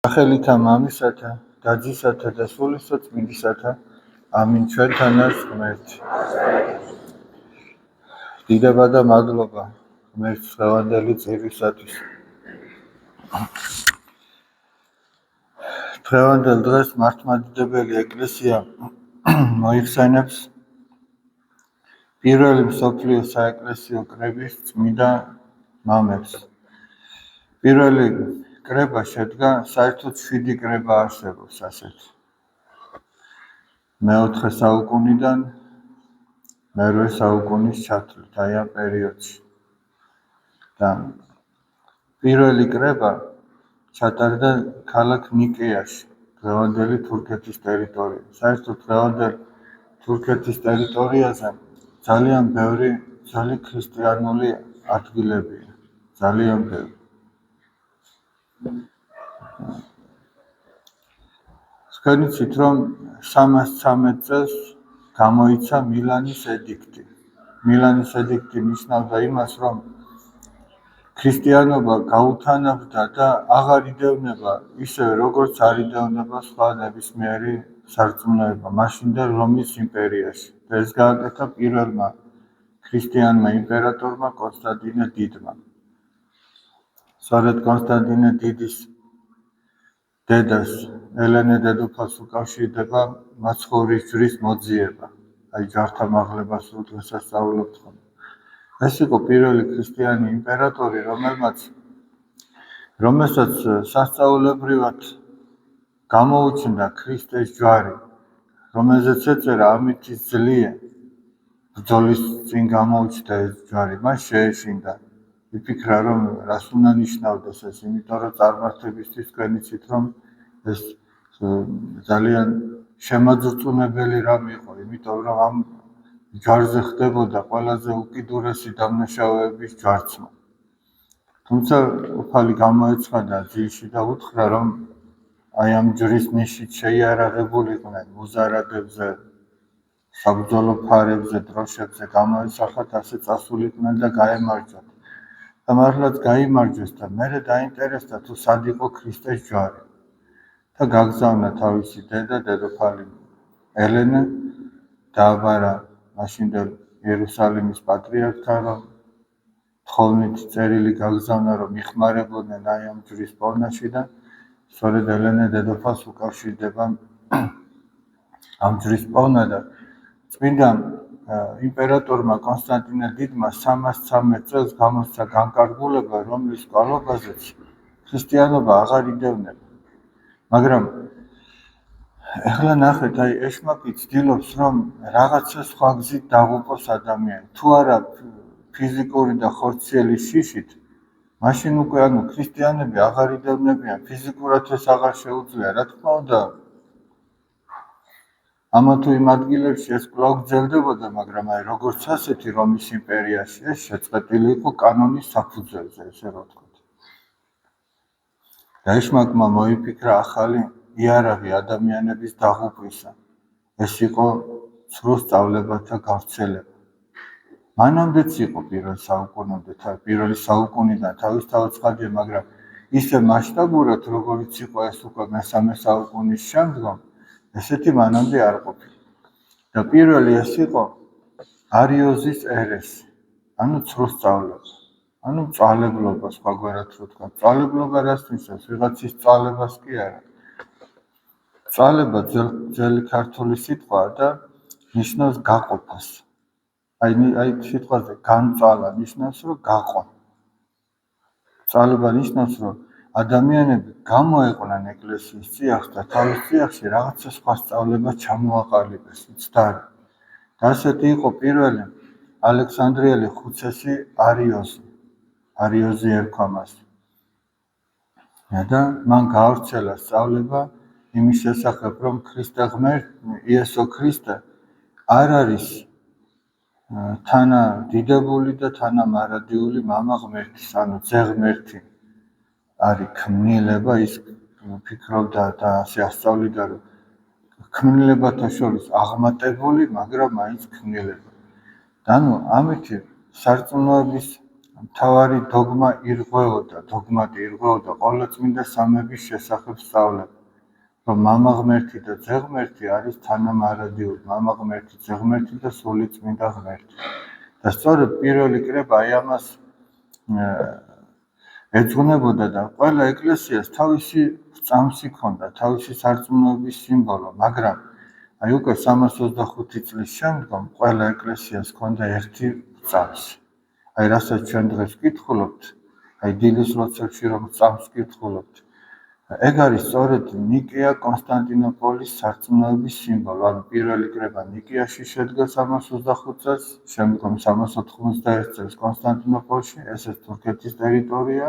სახელითა მამისათა, დაძისათა და სულისა წმინდისათა, ამინ. ჩვენთან არის ღმერთი. დიდება და მადლობა ღმერთს დღევანდელი წირვისათვის. დღევანდელ დღეს მართლმადიდებელი ეკლესია მოიხსენებს პირველი მსოფლიო საეკლესიო კრების წმინდა მამებს. პირველი კრება შედგა, საერთოდ 7 კრება არსებობს ასეთი. მე-4 საუკუნიდან მე-8 საუკუნის ჩათვლით, აი ამ პერიოდში. და პირველი კრება ჩატარდა ქალაქ ნიკეაში, დღევანდელი თურქეთის ტერიტორია. საერთოდ დღევანდელ თურქეთის ტერიტორიაზე ძალიან ბევრი ძველი ქრისტიანული ადგილებია, ძალიან ბევრი. თქვენ იცით, რომ 313 წელს გამოიცა მილანის ედიქტი. მილანის ედიქტი ნიშნავდა იმას, რომ ქრისტიანობა გაუთანაბრდა და აღარ იდევნება ისე, როგორც არ იდევნება სხვა ნებისმიერი სარწმუნოება, მაშინდელ რომის იმპერიაში. და ეს გააკეთა პირველმა ქრისტიანმა იმპერატორმა კონსტანტინე დიდმა. სწორედ კონსტანტინე დიდის დედას, ელენე დედოფალს უკავშირდება მაცხოვრის ჯვრის მოძიება. აი ჯვართა მაღლება სულ დღესასწაულობთ ხოლმე. ეს იყო პირველი ქრისტიანი იმპერატორი, რომელსაც სასწაულებრივად გამოუჩნდა ქრისტეს ჯვარი, რომელზეც ეწერა ამითის ძლია, ბრძოლის წინ გამოუჩნდა ეს ჯვარი, მას შეეშინდა. იფიქრა, რომ რას უნდა ნიშნავდეს ეს, იმიტომ რომ წარმართებისთვის თქვენ იცით, რომ ეს ძალიან შემაძრწუნებელი რამ იყო, იმიტომ რომ ამ ჯვარზე ხდებოდა ყველაზე უკიდურესი დამნაშავეების ჯვარცმა. თუმცა უფალი გამოეცხადა ძილში და უთხრა, რომ აი ამ ჯვრის ნიშით შეიარაღებულიყვნენ მუზარადებზე, საბრძოლო ფარებზე, დროშებზე გამოესახათ, ასე წასულიყვნენ და გაემარჯვათ. და მართლაც გაიმარჯვეს და მერე დაინტერესდა თუ სად იყო ქრისტეს ჯვარი. და გაგზავნა თავისი დედა, დედოფალი ელენე, დააბარა მაშინდელ იერუსალიმის პატრიარქთან, რომ თხოვნით წერილი გაგზავნა, რომ იხმარებოდნენ აი ამ ჯვრის პოვნაში და სწორედ ელენე დედოფალს უკავშირდება ამ ჯვრის პოვნა და წმინდა იმპერატორმა კონსტანტინე დიდმა 313 წელს გამოსცა განკარგულება, რომლის წყალობაზეც ქრისტიანობა აღარ იდევნება. მაგრამ ეხლა ნახეთ, აი ეშმაკი ცდილობს, რომ რაღაცა სხვა გზით დაღუპოს ადამიანი. თუ არა ფიზიკური და ხორციელი შიშით, მაშინ უკვე ქრისტიანები აღარ იდევნებიან, ფიზიკურად ეს აღარ შეუძლია. რა თქმა უნდა, ამა თუ იმ ადგილებში ეს კვლავ გრძელდებოდა, მაგრამ აი როგორც ასეთი რომის იმპერიაში ეს შეწყვეტილი იყო კანონის საფუძველზე, ესე რომ ვთქვათ. და ეშმაკმა მოიფიქრა ახალი იარაღი ადამიანების დაღუპვისა. ეს იყო ცრუ სწავლებათა გავრცელება. მანამდეც იყო პირველი საუკუნიდან თავისთავად ცხადია, მაგრამ ისე მასშტაბურად, როგორც იყო ეს უკვე მე-3 საუკუნის შემდგომ, ესეთი მანამდე არ ყოფილა. და პირველი ეს იყო არიოზის ერესი, ცრუ სწავლება, მწვალებლობა, სხვაგვარად რო ვთქვა. მწვალებლობა რას ნიშნავს? ვიღაცის წვალებას კი არა. მწვალება ძველი ქართული სიტყვაა და ნიშნავს გაყოფას. აი სიტყვაზე განწვალა ნიშნავს, რომ გაყო. მწვალება ნიშნავს, რომ ადამიანები გამოეყვნენ ეკლესიის წიაღს და თავის წიაღში რაღაცა სხვა სწავლება ჩამოაყალიბეს, მცდარი. და ასეთი იყო პირველი ალექსანდრიელი ხუცესი არიოზი ერქვა მას. და მან გაავრცელა სწავლება იმის შესახებ, რომ ქრისტე ღმერთი, იესო ქრისტე არ არის თანადიდებული და თანამარადიული მამა ღმერთის, ძე ღმერთი არის ქმნილება. ის ფიქრობდა და ასე ასწავლიდა, რომ ქმნილებათა შორის აღმატებული, მაგრამ მაინც ქმნილება. და ამით სარწმუნოების მთავარი დოგმატი ირღვეოდა ყველა წმინდა სამების შესახებ სწავლება, რომ მამა ღმერთი და ძე ღმერთი არის თანამარადიული, მამა ღმერთი, ძე ღმერთი და სული წმინდა ღმერთი. და სწორედ პირველი კრება აი ამას ეძღვნებოდა და ყველა ეკლესიას თავისი წამსი ჰქონდა, თავისი სარწმუნოების სიმბოლო, მაგრამ აი უკვე 325 წლის შემდგომ ყველა ეკლესიას ჰქონდა ერთი წამსი. აი რასაც ჩვენ დღეს ვკითხულობთ, აი დილის ლოცვებში რომ წამს ვკითხულობთ, ეგ არის სწორედ ნიკეა კონსტანტინოპოლის სარწმუნოების სიმბოლო. ანუ პირველი კრება ნიკეაში შედგა 325 წელს, შემდგომ 391 წელს კონსტანტინოპოლში, ესეც თურქეთის ტერიტორია.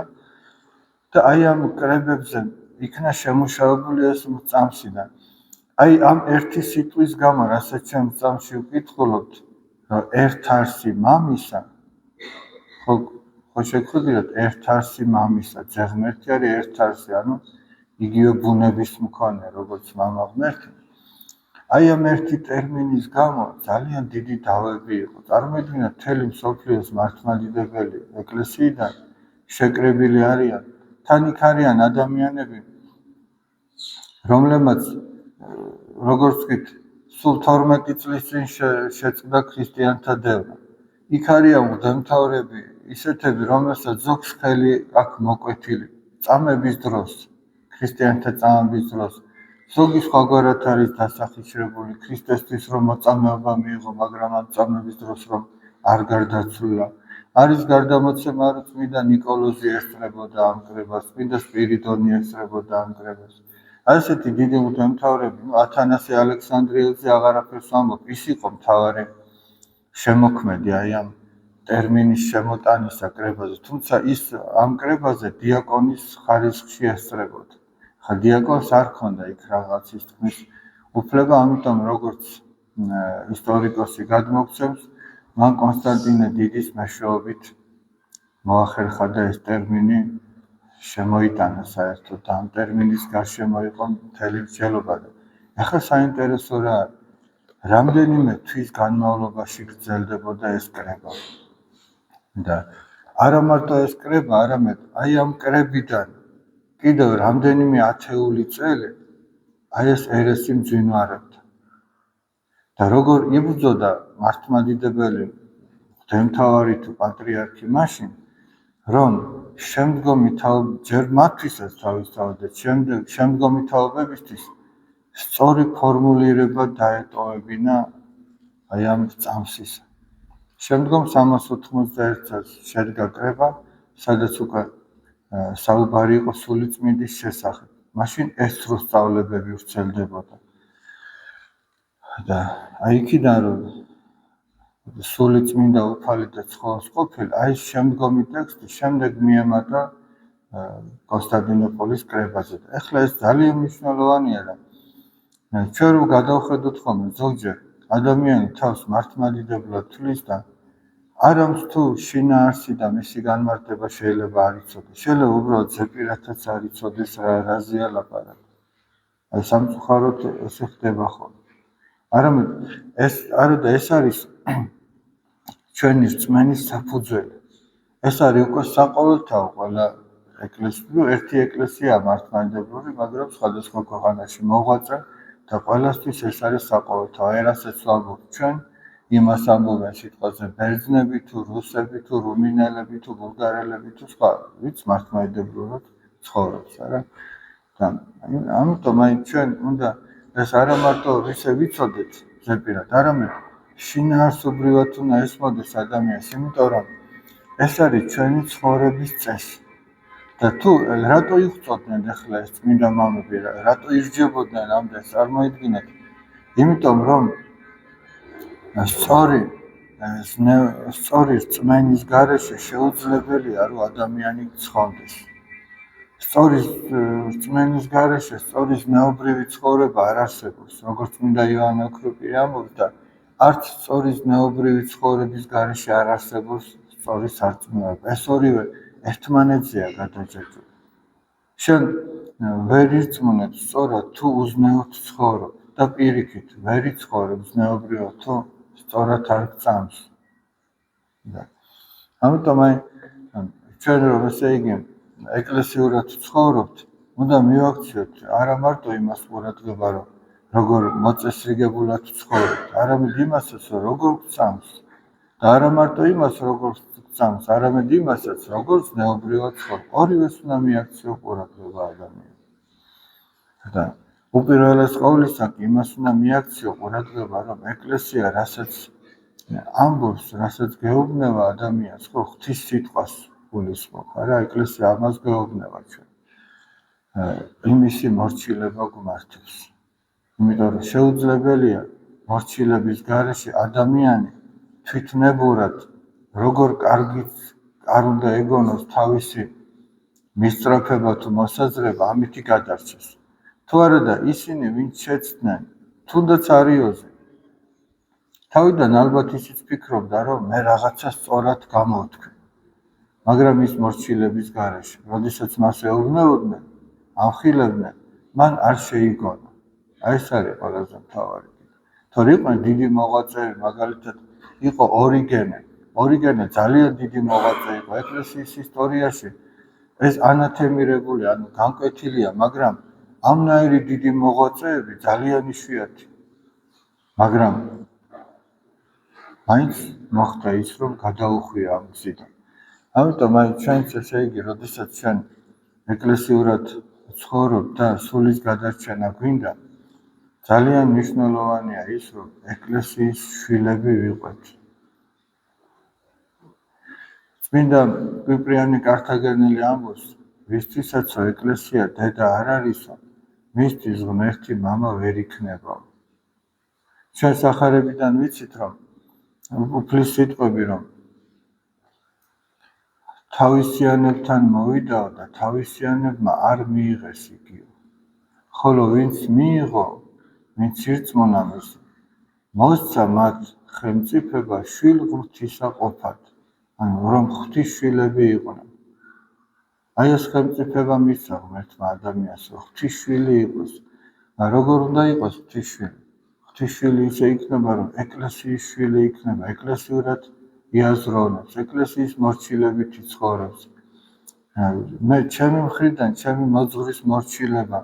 და აი ამ კრებებზე იქნა შემუშავებული ეს წამსი და აი ამ ერთი სიტყვის გამო, რასაც ჩვენ წამსში ვკითხულობთ, რომ ერთ არსი მამისა, ხო შეგხვდებით, ერთ არსი მამისა, ძე ღმერთი არის ერთ არსი, ანუ იგივე ბუნების მქონე, როგორც მამა ღმერთი. აი ამ ერთი ტერმინის გამო ძალიან დიდი დავები იყო. წარმოიდგინეთ, მთელი მსოფლიოს მართლმადიდებელი ეკლესიიდან შეკრებილი არიან, თან იქ არიან ადამიანები, რომლებმაც როგორც ვთქვით, სულ 12 წლის წინ შეწყდა ქრისტიანთა დევნა. იქ არიან მღვდელმთავრები, ისეთები, რომელსაც ზოგს ხელი აქვს მოკვეთილი წამების დროს, ქრისტიანთა წამების დროს. ზოგი სხვაგვარად არის დასახიჩრებული ქრისტესთვის, რომ მოწამეობა მიიღო, მაგრამ ამ წამების დროს რომ არ გარდაცვლილა. არის გარდამოცემა, რომ წმინდა ნიკოლოზი ესწრებოდა ამ კრებას, წმინდა სპირიდონი ესწრებოდა ამ კრებას. ასეთი დიდი მღვდელმთავრები, ათანასე ალექსანდრიელზე აღარაფერს ვამბობ, ის იყო მთავარი შემოქმედი აი ამ ტერმინის შემოტანისა კრებაზე, თუმცა ის ამ კრებაზე დიაკონის ხარისხში ესწრებოდა. ხა დიაკონს არ ჰქონდა იქ რაღაცის თქმის უფლება, ამიტომ როგორც ისტორიკოსი გადმოგცემს, მან კონსტანტინე დიდის მეშვეობით მოახერხა და ეს ტერმინი შემოიტანა საერთოდ და ამ ტერმინის გარშემო იყო მთელი მსჯელობა. ახლა საინტერესო რა არის, რამდენიმე თვის განმავლობაში გრძელდებოდა ეს კრება. და არა მარტო ეს კრება, არამედ აი ამ კრებიდან კიდევ რამდენიმე ათეული წელი აი ეს ერესი მძვინვარებდა. და როგორ იბრძოდა მართლმადიდებელი მღვდელმთავარი თუ პატრიარქი მაშინ, რომ შემდგომი ჯერ მათთვისაც თავისთავად, შემდგომი თაობებისთვის სწორი ფორმულირება დაეტოვებინა აი ამ წამსისა. შემდგომ 391 წელს შედგა კრება, სადაც უკვე საუბარი იყო სულიწმინდის შესახებ. მაშინ ესწრო სწავლებები ვრცელდებოდა. და აი იქიდან რომ სულიწმინდა უფალი და ცხოველს ყოფილი, აი შემდგომი ტექსტი შემდეგ მიემატა კონსტანტინოპოლის კრებაზე. ახლა ეს ძალიან მნიშვნელოვანია და ჩვენ რომ გადავხედოთ ხოლმე ზოგჯერ ადამიანი თავს მართლმადიდებლად თვლის და არამც თუ შინაარსი და მისი განმარტება შეიძლება არ იცოდეს. შეიძლება უბრალოდ ზეპირათაც არ იცოდეს რაზეა ლაპარაკი. აი სამწუხაროდ ესე ხდება ხოლმე. არამედ ეს არის ჩვენი რწმენის საფუძველი. ეს არის უკვე საყოველთაო ყველა ეკლესია, ერთი ეკლესია მართლმადიდებლური, მაგრამ სხვადასხვა ქვეყანაში მოღვაწე და ყველასთვის ეს არის საყოველთაო. აი რასაც ვამბობთ ჩვენ, იმას ამბობენ სიტყვაზე ბერძნები თუ რუსები თუ რუმინელები თუ ბულგარელები თუ სხვა, ვინც მართლმადიდებლურად ცხოვრობს, არა? და ამიტომ აი ჩვენ უნდა ეს არა მარტო ისე ვიცოდეთ ზეპირად, არამედ შინაარსობრივად უნდა ესმოდეს ადამიანს, იმიტომ რომ ეს არის ჩვენი ცხოვრების წესი. და თუ რატო იხწოდნენ ახლა ეს წმინდა მამები, რატო ირჯებოდნენ ამდენს, წარმოიდგინეთ, იმიტომ რომ სწორი რწმენის გარეშე შეუძლებელია რომ ადამიანი ცხოვრდეს. სწორი რწმენის გარეშე სწორი ზნეობრივი ცხოვრება არ არსებობს, როგორც წმინდა იოანე ოქროპირი ამბობს და არც სწორი ზნეობრივი ცხოვრების გარეშე არ არსებობს სწორი სარწმუნოება. ეს ორივე ერთმანეთზეა გადაჭრილი. შენ ვერ ირწმუნებ სწორად თუ უზნეოდ ცხოვრობ და პირიქით ვერ იცხოვრებ ზნეობრივად თუ სწორად არ გწამს. ამიტომ აი ჩვენ რომ ესე იგი ეკლესიურად ცხოვრობთ, უნდა მივაქციოთ არა მარტო იმას ყურადღება, რომ როგორ მოწესრიგებულად ცხოვრობთ, არამედ იმასაც, რომ როგორ გწამს და არა მარტო იმას, როგორ გწამს, არამედ იმასაც, როგორ ზნეობრივად ცხოვრობ. ორივეს უნდა მიაქციო ყურადღება ადამიანს. და უპირველეს ყოვლისა იმას უნდა მიაქციო ყურადღება, რომ ეკლესია რასაც ამბობს, რასაც გეუბნება ადამიანს, ხო, ღვთის სიტყვას გულისხმობ, არა, ეკლესია ამას გეუბნება ჩვენ. იმისი მორჩილება გვმართებს. იმიტომ რომ შეუძლებელია მორჩილების გარეშე ადამიანი თვითნებურად როგორ კარგით არ უნდა ეგონოს თავისი მისწრაფება თუ მოსაზრება, ამითი გადარჩეს. თუ არა და ისინი ვინც შეცდნენ, თუნდაც არიოზე. თავიდან ალბათ ისიც ფიქრობდა, რომ მე რაღაცა სწორად გამოვთქვი. მაგრამ ის მორჩილების გარეშე, როდესაც მას ეუბნებოდნენ, ამხილებდნენ, მან არ შეიგონა. აი ეს არის ყველაზე მთავარი. თორე იყვნენ დიდი მოღვაწეები, მაგალითად იყო ორიგენე. ორიგენე ძალიან დიდი მოღვაწე იყო ეკლესიის ისტორიაში. ეს ანათემირებული, ანუ განკვეთილია, მაგრამ ამნაირი დიდი მოღვაწეები ძალიან იშვიათი. მაგრამ მაინც მოხდა ის, რომ გადაუხვია ამ გზიდან. ამიტომ აი ჩვენც ესე იგი, როდესაც ჩვენ ეკლესიურად ცხოვრობ და სულის გადარჩენა გვინდა, ძალიან მნიშვნელოვანია ის, რომ ეკლესიის შვილები ვიყვეთ. წმინდა კვიპრიანი კართაგენელი ამბობს, ვისთვისაც რომ ეკლესია დედა არ არისო, მისთვის ღმერთი მამა ვერ იქნება. ჩვენ სახარებიდან ვიცით, რომ უფლის სიტყვები, რომ თავისიანებთან მოვიდაო და თავისიანებმა არ მიიღეს იგივე. ხოლო ვინც მიიღო, ვინც ირწმუნა მისი, მოსცა მათ ხელმწიფება შვილ ღვთისა ყოფად, ანუ რომ ღვთის შვილები იყვნენ. აი ეს ხელმწიფება მისცა ღმერთმა ადამიანს, რომ ღვთის შვილი იყოს. როგორ უნდა იყოს ღვთის შვილი? ღვთის შვილი ისე იქნება, რომ ეკლესიის შვილი იქნება, ეკლესიურად იაზროვნებს, ეკლესიის მორჩილებით იცხოვრებს. მე ჩემი მხრიდან, ჩემი მოძღვრის მორჩილება,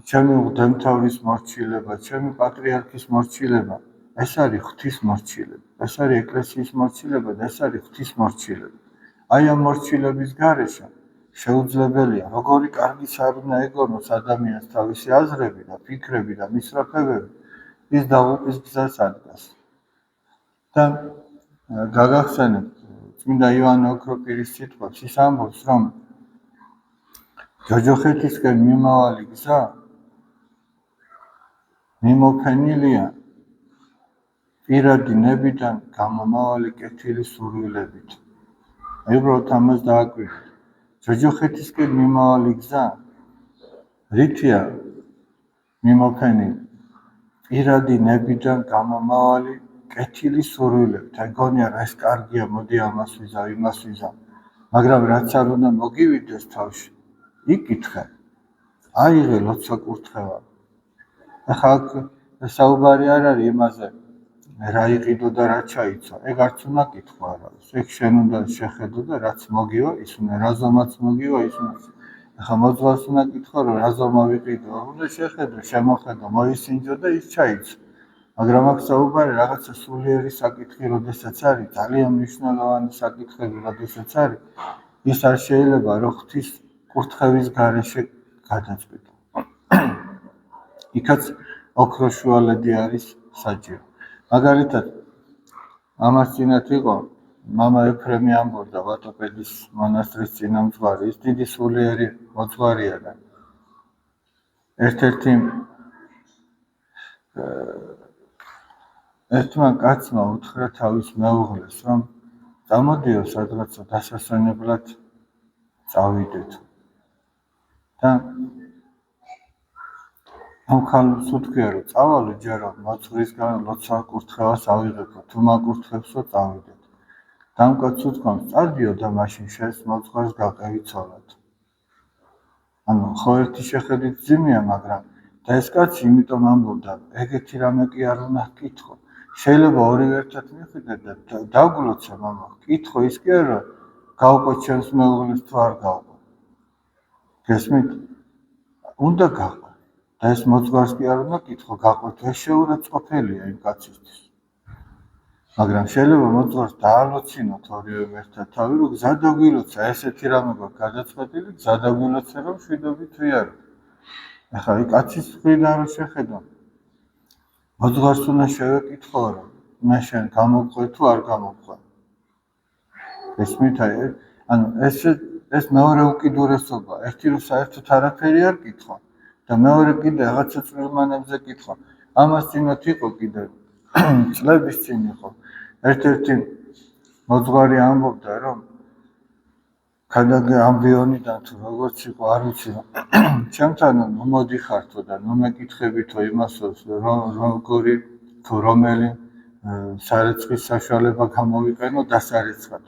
ჩემი მღვდელმთავრის მორჩილება, ჩემი პატრიარქის მორჩილება, ეს არის ღვთის მორჩილება, ეს არის ეკლესიის მორჩილება და ეს არის ღვთის მორჩილება. აი ამ მორჩილების გარეშე შეუძლებელია, როგორი კარგიც არ უნდა ეგონოს ადამიანს თავისი აზრები და ფიქრები და მისწრაფებები, ის დაღუპვის გზას ადგას. და გაგახსენებთ წმინდა ივანე ოქროპირის სიტყვებს, ის ამბობს, რომ ჯოჯოხეთისკენ მიმავალი გზა მიმოფენილია პირადი ნებიდან გამომავალი კეთილი სურვილებით. უბრალოდ ამას დააკვირდით. ჯოჯოხეთისკენ მიმავალი გზა რითია მიმოფენილი? პირადი ნებიდან გამომავალი კეთილი სურვილებით. ეგონია რა ეს კარგია, მოდი ამას ვიზავ, იმას ვიზავ. მაგრამ რაც არ უნდა მოგივიდეს თავში, იკითხე, აიღე ლოცვა კურთხევა. ახლა საუბარი არ არის იმაზე, რა იყიდო და რა ჩაიცვა. ეგ არც უნდა კითხვა არავის. ეგ შენ უნდა შეხედო და რაც მოგივა, ის უნდა რაზომაც მოგივა, ის უნდა. ახლა მოძღვარს უნდა კითხო, რომ რა ზომა ვიყიდო, უნდა შეხედო, შემოხედო, მოისინჯო და ის ჩაიცვა. მაგრამ აქ საუბარი რაღაცა სულიერი საკითხი, როდესაც არის, ძალიან მნიშვნელოვანი საკითხები, როდესაც არის, ის არ შეიძლება, რომ ღვთის კურთხევის გარეშე გადაწყვიტო. იქაც ოქროშუალედი არის საჭირო. მაგალითად, ამას წინათ იყო მამა ეფრემი ამბობდა, ვატოპედის მონასტრის წინამძღვარი, ის დიდი სულიერი მოძღვარია და ერთ-ერთი ერთმა კაცმა უთხრა თავის მეუღლეს, რომ წამოდიო სადღაცა დასასვენებლად წავიდეთ. და ამ ხალხს უთქვია, რომ წავალო ჯერო მოძღვრისგან ლოცვა კურთხევას ავიღებო, თუ მაგურთხებსო წავიდეთ. და ამ კაცს უთქვამს, წავდიო და მაშინ შენს მოძღვარს გაყევიცოლოთ. ანუ ხო ერთი შეხედვით ძიმია, მაგრამ და ეს კაცი იმიტომ ამბობდა, ეგეთი რამე კი არ უნდა კითხო. შეიძლება ორივე ერთად მივხვიდეთ და დავგლოცო მამა. კითხო ის კი არა, გავყო ჩემს მეუღლეს თუ არ გავყო. გესმით? უნდა გაყო. და ეს მოძღვარს კი არ უნდა კითხო, გაყვეთ, ეს შეურაცხყოფელია იმ კაცისთვის. მაგრამ შეიძლება მოძღვარს დაალოცინოთ ორივე ერთად თავი, რომ გზა დაგვილოცა, ესეთი რამე გვაქვს გადაწყვეტილი, გზა დაგვილოცა, რომ შვიდობით ვიარო. ახლა იქ კაცის მხრიდან რო შეხედო, მოძღვარს უნდა შევეკითხო, რომ მე შენ გამოგყვე თუ არ გამოგყვე. გესმით? ანუ ეს მეორე უკიდურესობა, ერთი რომ საერთოდ არაფერი არ კითხო და მეორე კიდე რაღაცა წვრილმანებზე კითხო. ამას წინათ იყო კიდე წლების წინ იყო. ერთ-ერთი მოძღვარი ამბობდა, რომ ქადაგე ამბიონიდან თუ როგორც იყო, არ ვიცი, ჩემთან მომოდიხართო და მომეკითხებითო იმასო, როგორი თუ რომელი სარეცხვის საშუალება გამოვიყენო დასარეცხად.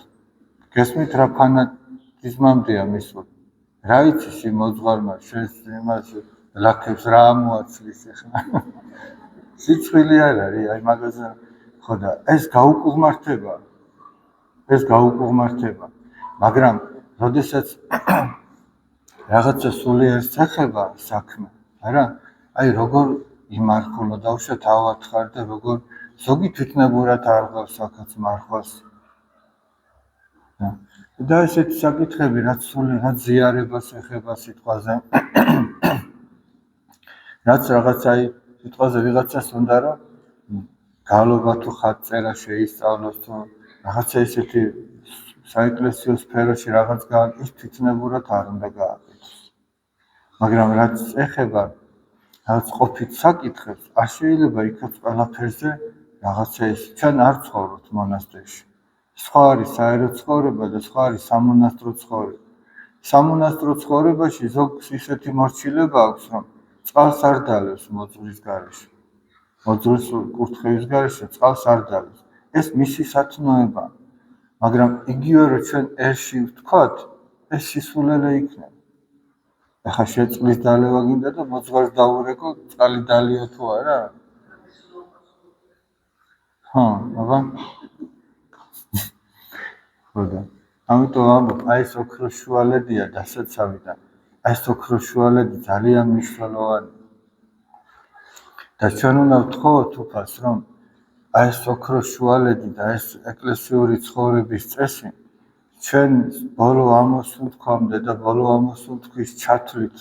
გესმით, რა ფანატიზმამდეა მისული. რა იცის იმ მოძღვარმა შენს იმას ლაქებს რა ამოაცლის ახლა. სიცხვილი არ არის, აი მაგაზე ხო და ეს გაუკუღმართება. მაგრამ როდესაც რაღაცა სულიერს ეხება საქმე, არა? აი როგორ იმარხულო დავშოთ ავათხარ და როგორ ზოგი თვითნებურად არ ყავს აქაც მარხვას. და ესეთი საკითხები, რაც სული, რაც ზიარებას ეხება სიტყვაზე. რაც რაღაცა სიტყვაზე ვიღაცას უნდა რომ გალობა თუ ხატწერა შეისწავლოს თუ რაღაცა ესეთი საეკლესიო სფეროში რაღაც გააკეთოს, თვითნებურად არ უნდა გააკეთოს. მაგრამ რაც ეხება რაც ყოფით საკითხებს, არ შეიძლება იქაც ყველაფერზე რაღაცა ის. ჩვენ არ ცხოვრობთ მონასტერში. სხვა არის საერო ცხოვრება და სხვა არის სამონასტრო ცხოვრება. სამონასტრო ცხოვრებაში ზოგს ისეთი მორჩილება აქვს, რომ წყალს არ დალევს მოძღვრის გარეშე. მოძღვრის კურთხევის გარეშე წყალს არ დალევს. ეს მისი სათნოებაა. მაგრამ იგივე რომ ჩვენ ერში ვთქვათ, ეს სისულელე იქნება. ახლა შეწყლის დალევა გინდა და მოძღვარს დაურეკო, წყალი დალიო თუ არა? მაგრამ ხოდა ამიტომ ამბობ, აი ეს ოქროს შუალედია დასაცავიდან. აი ეს ოქროს შუალედი ძალიან მნიშვნელოვანია. და ჩვენ უნდა ვთხოვოთ უფალს, რომ აი ეს ოქროს შუალედი და ეს ეკლესიური ცხოვრების წესი ჩვენ ბოლო ამოსუნთქვამდე და ბოლო ამოსუნთქვის ჩათვლით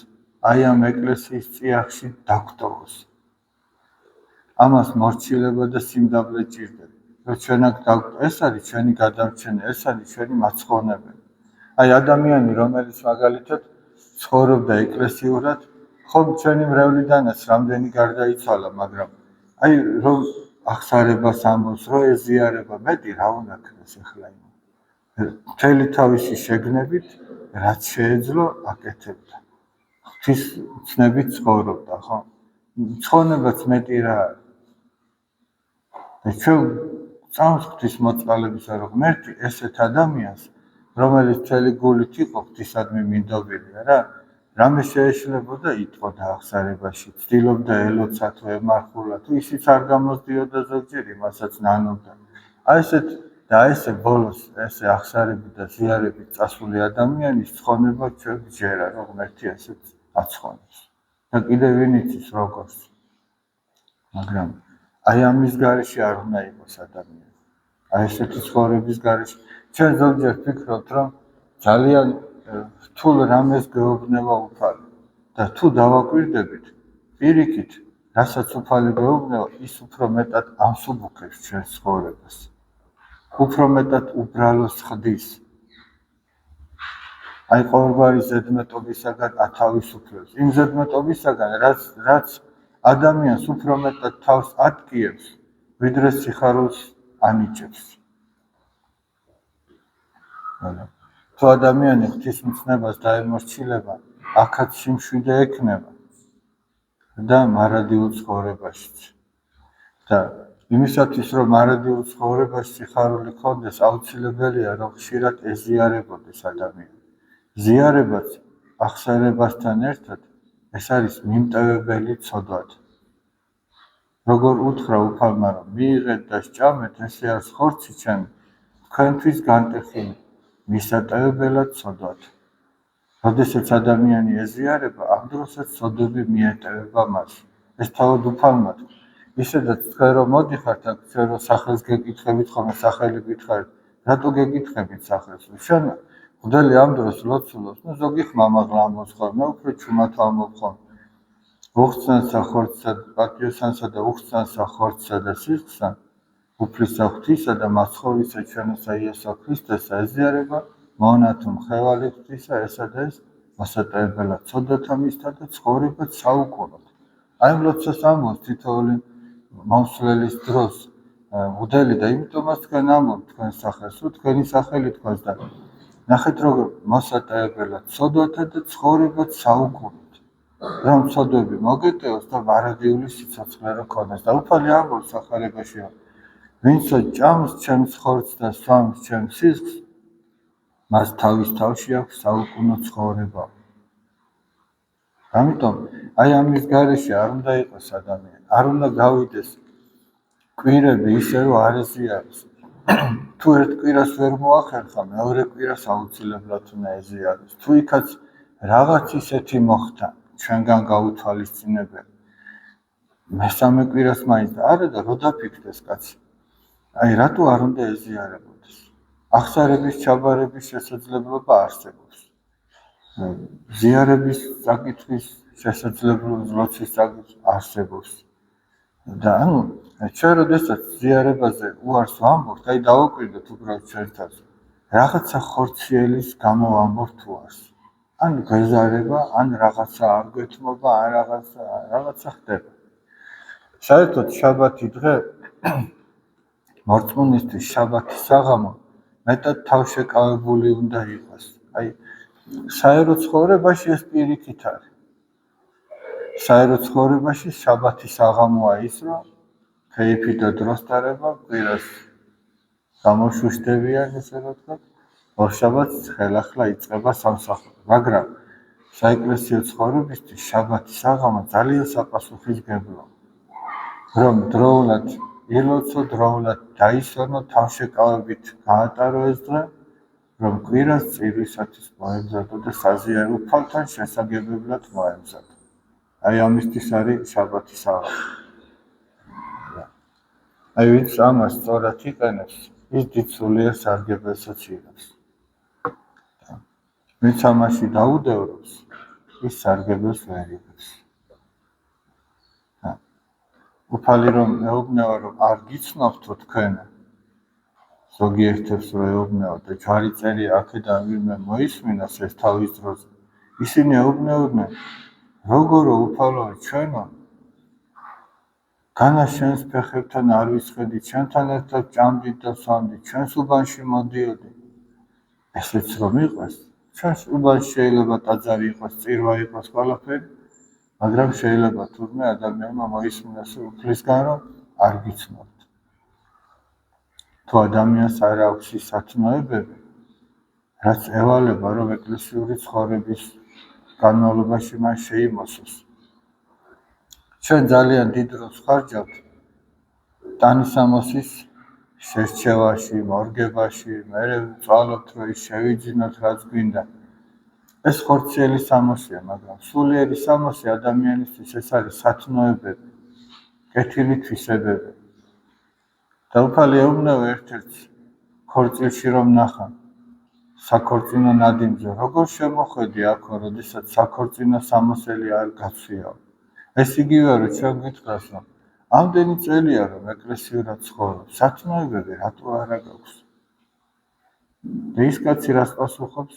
აი ამ ეკლესიის წიაღში დაგტოვოს. ამას მორჩილება და სიმდაბლე ჭირდება. რომ ჩვენ აქ ეს არის ჩვენი გადარჩენა, ეს არის ჩვენი მაცხოვნებელი. აი ადამიანი, რომელიც მაგალითად ცხოვრობდა ეკლესიურად, ხომ ჩვენი მრევლიდანაც რამდენი გარდაიცვალა, მაგრამ აი რომ აღსარებას ამბობს, რომ ეზიარება, მეტი რა უნდა ქნას ახლა იმ. მთელი თავისი შეგნებით, რაც შეეძლო, აკეთებდა. ღვთის ცნებით ცხოვრობდა, ხო? ცხონებაც მეტი რა არის. და ჩვენ წამს ღვთის მოწყალებისა, რომ ღმერთი ესეთ ადამიანს, რომელიც მთელი გულით იყო ღვთისადმი მინდობილი, რა? რამე შეეშლებოდა იტყო და აღსარებაში, ცდილობდა ელოცა თუ ემარხულა, თუ ისიც არ გამოსდიოდა ზოგჯერ იმასაც ნანობდა. აი ესეთ და ესე ბოლოს ესე აღსარები და ზიარებით წასული ადამიანის ცხონება ჩვენ გჯერა, რომ ღმერთი ესეც აცხონებს. და კიდევ ვინ იცის როგორც. მაგრამ აი ამის გარეშე არ უნდა იყოს ადამიანი. აი ესეთი ცხოვრების გარეშე. ჩვენ ზოგჯერ ვფიქრობთ, რომ ძალიან რთულ რამეს გვეუბნება უფალი. და თუ დავაკვირდებით, პირიქით, რასაც უფალი გვეუბნება, ის უფრო მეტად ამსუბუქებს ჩვენს ცხოვრებას. უფრო მეტად უბრალოს ხდის. აი ყოველგვარი ზედმეტობისაგან ათავისუფლებს. იმ ზედმეტობისაგან, რაც ადამიანს უფრო მეტად თავს ატკიებს, ვიდრე სიხარულს ანიჭებს. თუ ადამიანი ღვთისმცნებას დაემორჩილება, აქაც სიმშვიდე ექნება და მარადიულ ცხოვრებაშიც. და იმისათვის, რომ მარადიულ ცხოვრებაში სიხარული ქონდეს, აუცილებელია, რომ ხშირად ეზიარებოდეს ადამიანი. ზიარებაც აღსარებასთან ერთად ეს არის მიმტევებელი ცოდვად. როგორ უთხრა უფალმა, რომ მიიღეთ და სჭამეთ, ესე არის ხორცი ჩემი, თქვენთვის განტეხილი. მისატევებელად ცოდვათ. როდესაც ადამიანი ეზიარება, ამ დროსაც ცოდვები მიეტევება მას. ეს თავად უფალმა თქვა. ისედაც თქვენ რომ მოდიხართ აქ, თქვენ რომ სახელს გეკითხებით ხოლმე, სახელი გითხარით, რატო გეკითხებით სახელს? ჩვენ მღვდელი ამ დროს ლოცულობს, ზოგი ხმა მაღლა ამბობს ხოლმე, უფრო ჩუმად ამბობ ხოლმე. უხსნანსა ხორცსა, პატიოსანსა და უხსნანსა ხორცსა და სისხლსა, უფლისა ღვთისა და მაცხოვრისა ჩვენისა იესო ქრისტესა ეზიარება, მონათო მხევალი ღვთისა ესა და ეს მასატევებელად ცოდვათა მისთა და ცხოვრებად საუკუნოდ. აი ლოცვას ამბობს თითოეული მომსვლელის დროს მღვდელი და იმიტომაც თქვენ ამბობთ თქვენ სახელს, თუ თქვენი სახელი თქვას და ნახეთ როგორ მასატევებელად ცოდვათა და ცხოვრებად საუკუნოდ. რომ ცოდვები მოგეტევოს და მარადიული სიცოცხლე რო ქონდეს და უფალი ამბობს სახარებაში ვინცო ჭამს ჩემს ხორცს და სვამს ჩემს სისხლს, მას თავის თავში აქვს საუკუნო ცხოვრება. ამიტომ აი ამის გარეშე არ უნდა იყოს ადამიანი, არ უნდა გავიდეს კვირები ისე რომ არ ეზიაროს. თუ ერთ კვირას ვერ მოახერხა, მეორე კვირას აუცილებლად უნდა ეზიაროს. თუ იქაც რაღაც ისეთი მოხდა ჩვენგან გაუთვალისწინებელი, მესამე კვირას მაინც არა და რო დაფიქრდეს კაცი. აი რატო არ უნდა ეზიარებოდეს? აღსარების ჩაბარების შესაძლებლობა არსებობს. ზიარების საკითხის შესაძლებლობა ლოცვის საკითხი არსებობს. და ანუ ჩვენ როდესაც ზიარებაზე უარს ვამბობთ, აი დავაკვირდეთ უბრალოდ ჩვენთან. რაღაცა ხორციელის გამო ვამბობთ უარს. ან გვეზარება, ან რაღაცა არ გვეთმობა, ან რაღაცა ხდება. საერთოდ შაბათი დღე მორწმუნისთვის შაბათის საღამო მეტად თავშეკავებული უნდა იყოს. აი საერო ცხოვრებაში ეს პირიქით არის. საერო ცხოვრებაში შაბათის საღამოა ის, რომ ფეიფი და დროს დარება, კვირას გამოშუშტებიან, ესე რომ ვთქვათ, ორშაბათს ხელახლა იწყება სამსახური. მაგრამ საეკლესიო ცხოვრებისთვის შაბათის საღამო ძალიან საპასუხისმგებლოა. რომ დროულად ილოცო, დროულად დაისვენო, თავშეკავებით გაატარო ეს დღე, რომ კვირას წირვისათვის მოემზადო და საზიარო უფალთან შესაგებებლად მოემზადო. აი ამისთვის არის შაბათის საღამო. აი ვინც ამას სწორად იყენებს, ის დიდ სულიერ სარგებელსაც იღებს. ვინც ამაში დაუდევრობს, ის სარგებელს ვერ იღებს. უფალი რომ ეუბნება, რომ არ გიცნობთო თქვენ, ზოგიერთებს რომ ეუბნება და ჯვარი წერი აქედან ვინმე მოისმინოს ეს თავის დროზე. ისინი ეუბნებოდნენ, როგორო უფალო ჩვენო, განა შენს ფეხებთან არ ვისხედით, ჩვენთან ერთად ჭამდით და სვამდით, ჩვენს უბანში მოდიოდი. ესეც რომ იყოს, ჩვენს უბანში შეიძლება ტაძარი იყოს, წირვა იყოს, ყველაფერი, მაგრამ შეიძლება თურმე ადამიანმა მოისმინოს უფლისგან, რომ არ გიცნობთ. თუ ადამიანს არ აქვს ის სათნოებები, რაც ევალება, რომ ეკლესიური ცხოვრების განმავლობაში მან შეიმოსოს. ჩვენ ძალიან დიდ დროს ვხარჯავთ ტანისამოსის შერჩევაში, მორგებაში, მერე ვწვალობთ, რომ ის შევიძინოთ, რაც გვინდა. ეს ხორციელი სამოსია, მაგრამ სულიერი სამოსი ადამიანისთვის ეს არის სათნოებები, კეთილი თვისებები. და უფალი ეუბნება ერთ-ერთს ქორწილში რომ ნახა, საქორწინო ნადიმზე, როგორ შემოხვედი აქო, როდესაც საქორწინო სამოსელი არ გაცვიაო. ეს იგივე რომ ჩვენ გითხრას, რომ ამდენი წელია რომ ეკლესიურად ცხოვრობ, სათნოებები რატო არა გაქვს? და ის კაცი რას პასუხობს?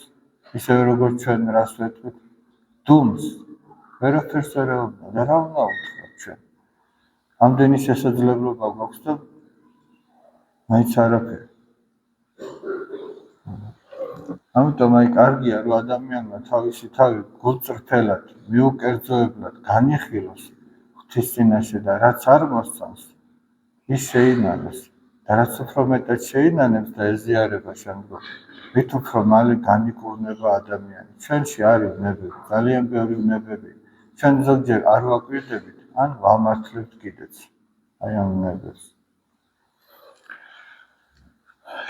ისევე როგორც ჩვენ რას ვეთქვით, დუმს, ვერაფერს არ ეუბნება და რა უნდა უთხრათ ჩვენ? ამდენი შესაძლებლობა გვაქვს და მაინც არაფერი. ამიტომ აი კარგია, რომ ადამიანმა თავისი თავი გულწრფელად, მიუკერძოებლად განიხილოს ღვთის წინაშე და რაც არ მოსწონს, ის შეინანოს. და რაც უფრო მეტად შეინანებს და ეზიარება შემდგომ, მით უფრო მალე განიკურნება ადამიანი. ჩვენში არის ნებები, ძალიან ბევრი ნებები. ჩვენ ზოგჯერ არ ვაკვირდებით, ან ვამართლებთ კიდეც. აი ამ ნებებს.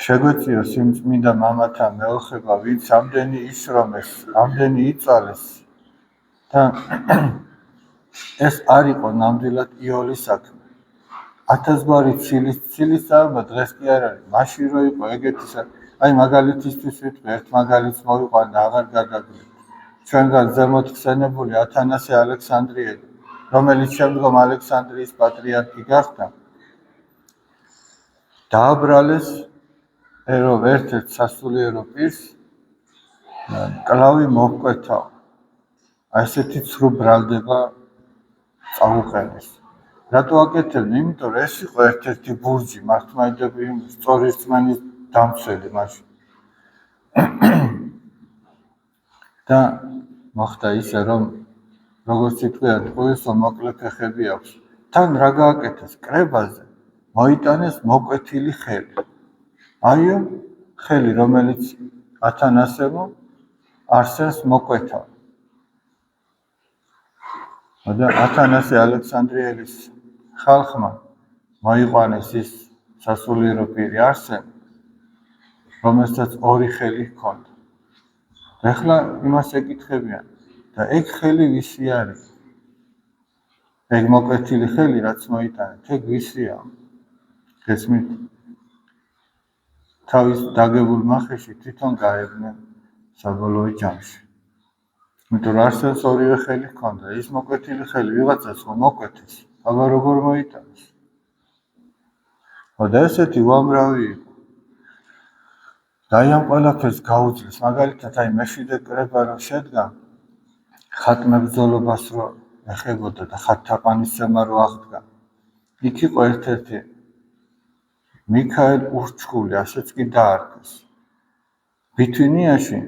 შეგვეციო სიმწმინდა მამათა მეოხება, ვინც ამდენი ისრომეს, ამდენი იწვალეს და ეს არ იყო ნამდვილად იოლის საქმე. 1000 ცილის წარმა დღეს კი არ არის. მაშინ რო იყო ეგეთი აი მაგალითისთვის ვიტყვი, ერთ მაგალითს მოვიყვან და აღარ გადაგვრით. ჩვენგან ზემოთ ხსენებული ათანასე ალექსანდრიელი, რომელიც შემდგომ ალექსანდრიის პატრიარქი გახდა, დააბრალეს ერთ-ერთ სასულიერო პირს კლავი მოჰკვეთა. ასეთი ცრუ ბრალდება წაუყენეს. რატო აკეთებდნენ? იმიტომ რომ ეს იყო ერთ-ერთი ბურჯი მართლმადიდებლური სწორი რწმენის დამცველი მაშინ. და მოხდა ისე, რომ როგორც იტყვიან, ყოველსო მოკლე ფეხები აქვს. თან რა გააკეთეს? კრებაზე მოიტანეს მოკვეთილი ხელი. აიო, ხელი, რომელიც ათანასემო არსენს მოკვეთა. და ათანასე ალექსანდრიელის ხალხმა მოიყვანეს ის სასულიერო პირი არსენ, რომელსაც ორი ხელი ჰქონდა. ეხლა იმას ეკითხებიან და ეგ ხელი ვისი არის? ეგ მოკვეთილი ხელი, რაც მოიტანეთ, ეგ ვისია? გესმით? თავის დაგებულ მახეში თვითონ გაებნენ საბოლოო ჯამში. იმიტომ რომ არსენს ორივე ხელი ჰქონდა, ის მოკვეთილი ხელი ვიღაცას ხო მოკვეთის, აბა როგორ მოიტანეს? და ესეთი უამრავი იყო. და ამ ყველაფერს გაუძლეს, მაგალითად აი მეშვიდე კრება რომ შედგა, ხატმებრძოლობას რო ეხებოდა და ხატთაყვანისცემა რო აღდგა, იქ იყო ერთ-ერთი მიქაელ ურჩხული, ასეც კი დაარქვეს. ბითვინიაში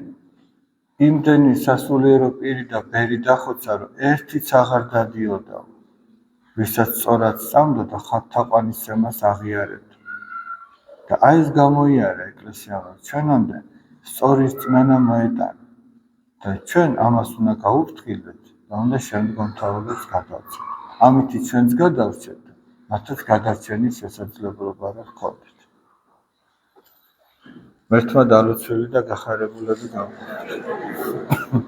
იმდენი სასულიერო პირი და ბერი დახოცა, რომ ერთიც აღარ დადიოდა, ვისაც სწორად სწამდა და ხატთაყვანისცემას აღიარებდა. და აი ეს გამოიარა ეკლესიამ, ჩვენამდე სწორი რწმენა მოეტანა და ჩვენ ამას უნდა გაუფრთხილდეთ და უნდა შემდგომ თაობებს გადავწყვეტ. ამითი ჩვენც გადავრჩეთ და მათაც გადარჩენის შესაძლებლობა რა ჰქონდეთ. მერთმა დალოცველი და გახარებულები გავხდით.